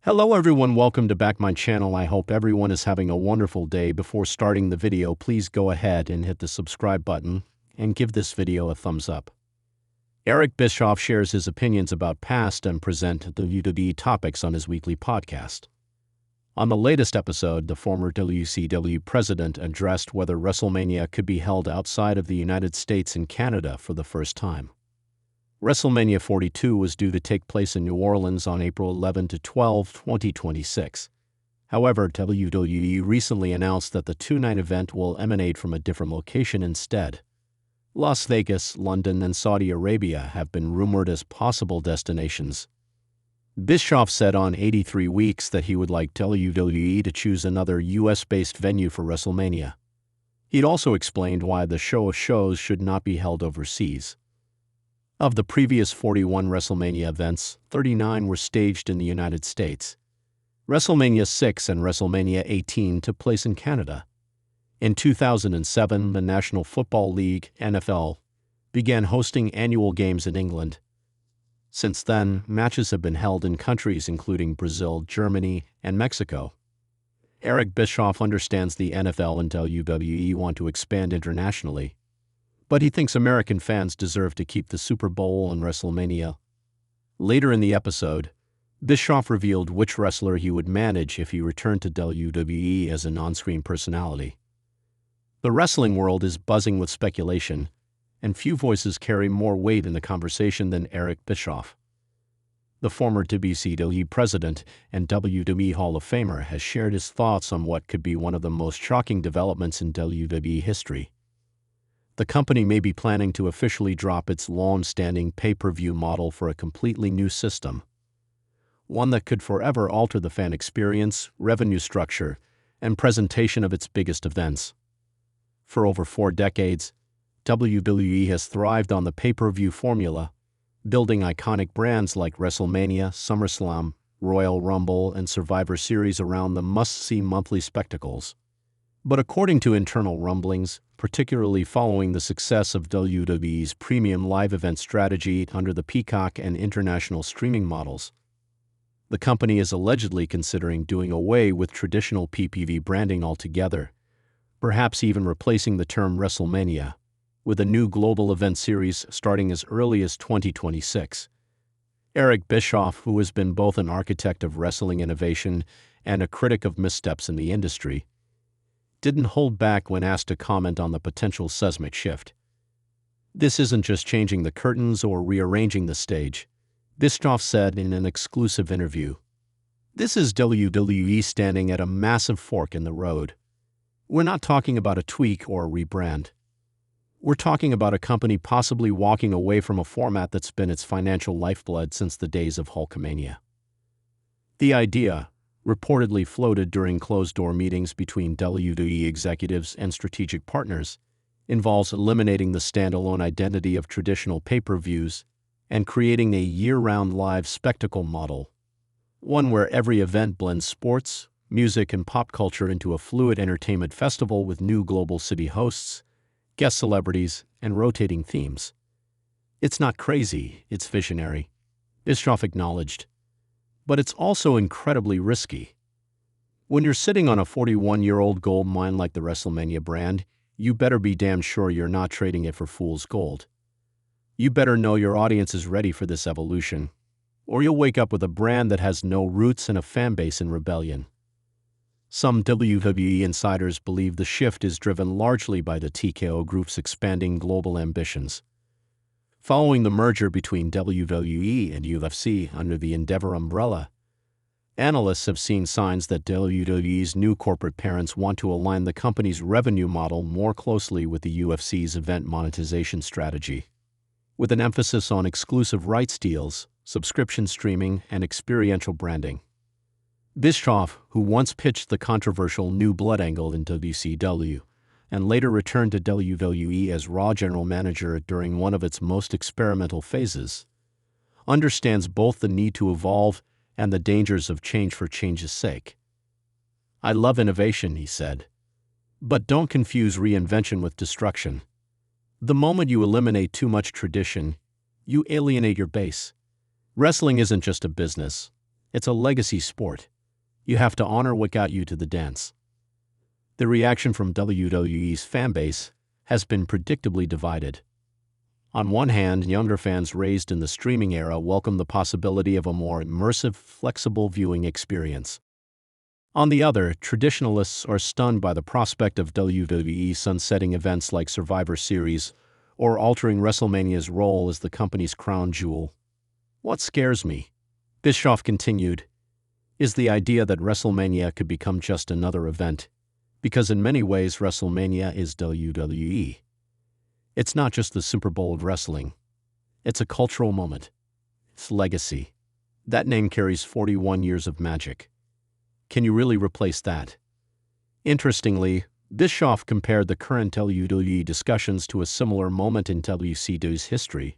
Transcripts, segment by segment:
Hello everyone, welcome to back my channel. I hope everyone is having a wonderful day. Before starting the video, please go ahead and hit the subscribe button and give this video a thumbs up. Eric Bischoff shares his opinions about past and present WWE topics on his weekly podcast. On the latest episode, the former WCW president addressed whether WrestleMania could be held outside of the United States and Canada for the first time. WrestleMania 42 was due to take place in New Orleans on April 11 to 12, 2026. However, WWE recently announced that the two-night event will emanate from a different location instead. Las Vegas, London, and Saudi Arabia have been rumored as possible destinations. Bischoff said on 83 Weeks that he would like WWE to choose another US-based venue for WrestleMania. He'd also explained why the show of shows should not be held overseas. Of the previous 41 WrestleMania events, 39 were staged in the United States. WrestleMania 6 and WrestleMania 18 took place in Canada. In 2007, the National Football League, NFL, began hosting annual games in England. Since then, matches have been held in countries including Brazil, Germany, and Mexico. Eric Bischoff understands the NFL and WWE want to expand internationally, but he thinks American fans deserve to keep the Super Bowl and WrestleMania. Later in the episode, Bischoff revealed which wrestler he would manage if he returned to WWE as an on-screen personality. The wrestling world is buzzing with speculation, and few voices carry more weight in the conversation than Eric Bischoff. The former WCW president and WWE Hall of Famer has shared his thoughts on what could be one of the most shocking developments in WWE history. The company may be planning to officially drop its long-standing pay-per-view model for a completely new system, one that could forever alter the fan experience, revenue structure, and presentation of its biggest events. For over 4 decades, WWE has thrived on the pay-per-view formula, building iconic brands like WrestleMania, SummerSlam, Royal Rumble, and Survivor Series around the must-see monthly spectacles. But according to internal rumblings, particularly following the success of WWE's premium live event strategy under the Peacock and international streaming models, the company is allegedly considering doing away with traditional PPV branding altogether, perhaps even replacing the term WrestleMania with a new global event series starting as early as 2026. Eric Bischoff, who has been both an architect of wrestling innovation and a critic of missteps in the industry, didn't hold back when asked to comment on the potential seismic shift. "This isn't just changing the curtains or rearranging the stage," Bischoff said in an exclusive interview. "This is WWE standing at a massive fork in the road. We're not talking about a tweak or a rebrand. We're talking about a company possibly walking away from a format that's been its financial lifeblood since the days of Hulkamania." The idea, reportedly floated during closed-door meetings between WWE executives and strategic partners, involves eliminating the standalone identity of traditional pay-per-views and creating a year-round live spectacle model, one where every event blends sports, music, and pop culture into a fluid entertainment festival with new global city hosts, guest celebrities, and rotating themes. "It's not crazy, it's visionary," Bischoff acknowledged. "But it's also incredibly risky. When you're sitting on a 41-year-old gold mine like the WrestleMania brand, you better be damn sure you're not trading it for fool's gold. You better know your audience is ready for this evolution, or you'll wake up with a brand that has no roots and a fan base in rebellion." Some WWE insiders believe the shift is driven largely by the TKO Group's expanding global ambitions. Following the merger between WWE and UFC under the Endeavor umbrella, analysts have seen signs that WWE's new corporate parents want to align the company's revenue model more closely with the UFC's event monetization strategy, with an emphasis on exclusive rights deals, subscription streaming, and experiential branding. Bischoff, who once pitched the controversial New Blood angle in WCW, and later returned to WWE as Raw general manager during one of its most experimental phases, understands both the need to evolve and the dangers of change for change's sake. "I love innovation," he said, "but don't confuse reinvention with destruction. The moment you eliminate too much tradition, you alienate your base. Wrestling isn't just a business. It's a legacy sport. You have to honor what got you to the dance. The reaction from WWE's fanbase has been predictably divided. On one hand, younger fans raised in the streaming era welcome the possibility of a more immersive, flexible viewing experience. On the other, traditionalists are stunned by the prospect of WWE sunsetting events like Survivor Series or altering WrestleMania's role as the company's crown jewel. What scares me, Bischoff continued, is the idea that WrestleMania could become just another event, because in many ways WrestleMania is WWE. It's not just the Super Bowl of wrestling. It's a cultural moment. It's legacy. That name carries 41 years of magic. Can you really replace that? Interestingly, Bischoff compared the current WWE discussions to a similar moment in WCW's history,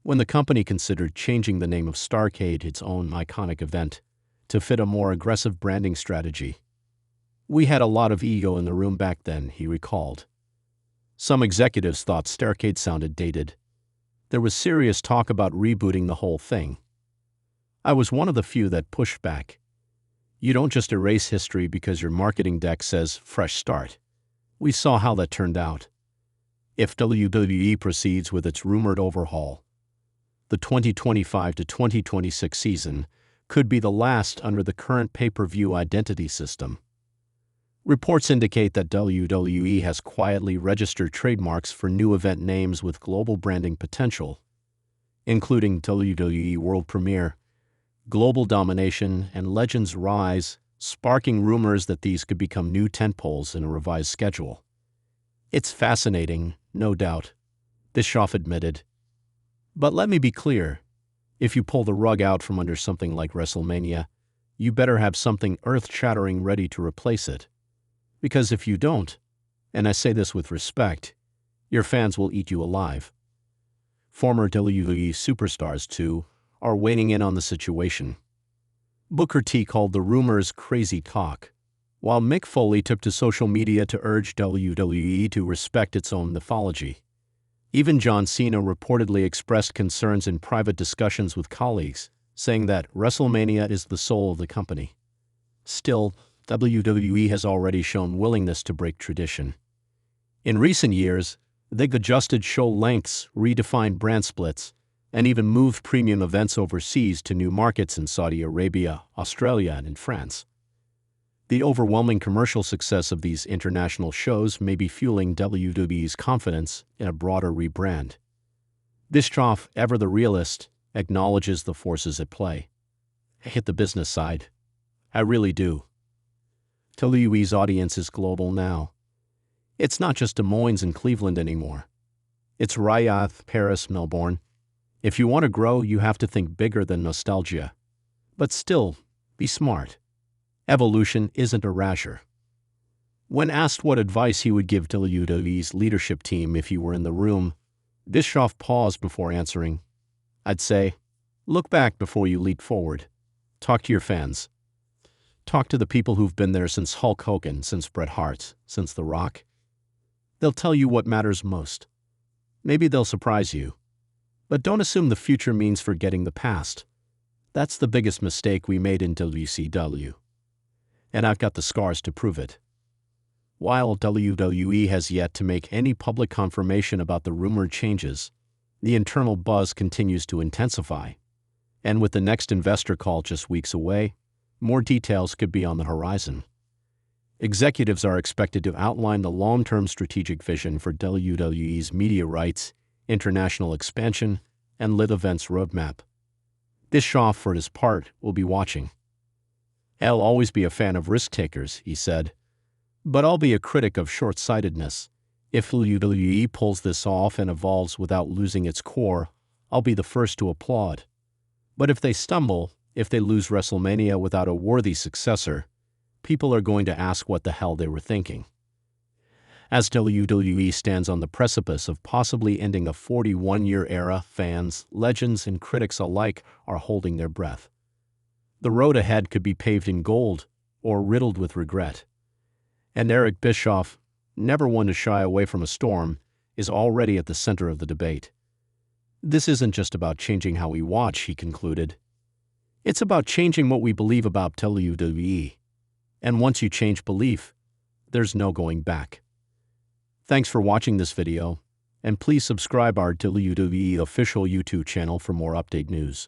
when the company considered changing the name of Starrcade, its own iconic event, to fit a more aggressive branding strategy. We had a lot of ego in the room back then, he recalled. Some executives thought Starrcade sounded dated. There was serious talk about rebooting the whole thing. I was one of the few that pushed back. You don't just erase history because your marketing deck says fresh start. We saw how that turned out. If WWE proceeds with its rumored overhaul, the 2025 to 2026 season could be the last under the current pay-per-view identity system. Reports indicate that WWE has quietly registered trademarks for new event names with global branding potential, including WWE World Premiere, Global Domination, and Legends Rise, sparking rumors that these could become new tentpoles in a revised schedule. It's fascinating, no doubt, Bischoff admitted. But let me be clear, if you pull the rug out from under something like WrestleMania, you better have something earth-shattering ready to replace it. Because if you don't, and I say this with respect, your fans will eat you alive. Former WWE superstars, too, are weighing in on the situation. Booker T called the rumors crazy talk, while Mick Foley took to social media to urge WWE to respect its own mythology. Even John Cena reportedly expressed concerns in private discussions with colleagues, saying that WrestleMania is the soul of the company. Still, WWE has already shown willingness to break tradition. In recent years, they've adjusted show lengths, redefined brand splits, and even moved premium events overseas to new markets in Saudi Arabia, Australia, and in France. The overwhelming commercial success of these international shows may be fueling WWE's confidence in a broader rebrand. Bischoff, ever the realist, acknowledges the forces at play. I hit the business side. I really do. WWE's audience is global now. It's not just Des Moines and Cleveland anymore. It's Riyadh, Paris, Melbourne. If you want to grow, you have to think bigger than nostalgia. But still, be smart. Evolution isn't a rasher. When asked what advice he would give WWE's leadership team if he were in the room, Bischoff paused before answering. I'd say, look back before you leap forward. Talk to your fans. Talk to the people who've been there since Hulk Hogan, since Bret Hart, since The Rock. They'll tell you what matters most. Maybe they'll surprise you. But don't assume the future means forgetting the past. That's the biggest mistake we made in WCW. And I've got the scars to prove it. While WWE has yet to make any public confirmation about the rumored changes, the internal buzz continues to intensify. And with the next investor call just weeks away, more details could be on the horizon. Executives are expected to outline the long-term strategic vision for WWE's media rights, international expansion, and live events roadmap. Bischoff, for his part, will be watching. I'll always be a fan of risk-takers, he said, but I'll be a critic of short-sightedness. If WWE pulls this off and evolves without losing its core, I'll be the first to applaud. But if they stumble, if they lose WrestleMania without a worthy successor, people are going to ask what the hell they were thinking. As WWE stands on the precipice of possibly ending a 41-year era, fans, legends, and critics alike are holding their breath. The road ahead could be paved in gold or riddled with regret. And Eric Bischoff, never one to shy away from a storm, is already at the center of the debate. This isn't just about changing how we watch, he concluded. It's about changing what we believe about WWE. And once you change belief, there's no going back. Thanks for watching this video, and please subscribe our WWE official YouTube channel for more update news.